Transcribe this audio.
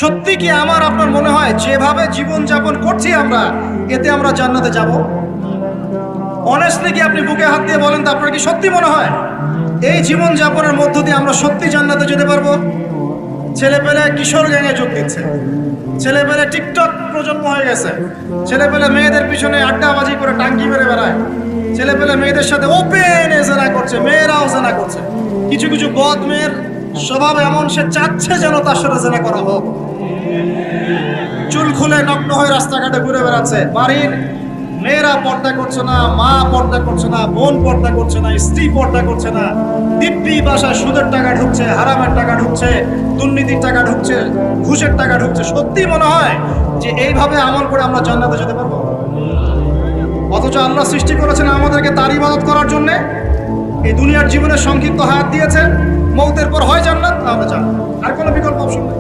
সত্যি কি আমার আপনার মনে হয় যেভাবে জীবন যাপন করছি আমরা, এতে আমরা জান্নাতে যাব? অনেস্টলি কি আপনি বুকে হাত দিয়ে বলেন তো, আপনার কি সত্যি মনে হয় এই জীবন যাপনের মধ্য দিয়ে আমরা সত্যি জান্নাতে যেতে পারবো? ছেলেপেলে কিশোর গ্যাংয়ে যোগ দিচ্ছে, ছেলেপেলে টিকটক প্রজন্ম হয়ে গেছে, ছেলেপেলে মেয়েদের পিছনে আড্ডাবাজি করে টাঙ্কি মেরে বেড়ায়, ছেলেপেলে মেয়েদের সাথে ওপেন জেনা করছে, মেয়েরাও জেনা করছে। কিছু কিছু বদ মেয়ের স্বভাব এমন, সে চাচ্ছে যেন তার সাথে জেনা করা হোক। চুল খুলে নগ্ন হয়ে রাস্তাঘাটে ঘুরে বেড়াচ্ছে। বাড়ির মেয়েরা পর্দা করছে না, মা পর্দা করছে না, বোন পর্দা করছে না, স্ত্রী পর্দা করছে না। দিব্যি বাসায় সুদের টাকা ঢুকছে, হারামের টাকা ঢুকছে, দুর্নীতির টাকা ঢুকছে, ঘুষের টাকা ঢুকছে। সত্যি মনে হয় যে এইভাবে আমল করে আমরা জান্নাতে যেতে পারবো? অথচ আল্লাহ সৃষ্টি করেছেন আমাদেরকে তার ইবাদত করার জন্যে। এই দুনিয়ার জীবনের সংক্ষিপ্ত হায়াত দিয়েছেন, মৌতের পর হয় জান্নাত, তাহলে জান্নাত, আর কোনো বিকল্প অপশন নেই।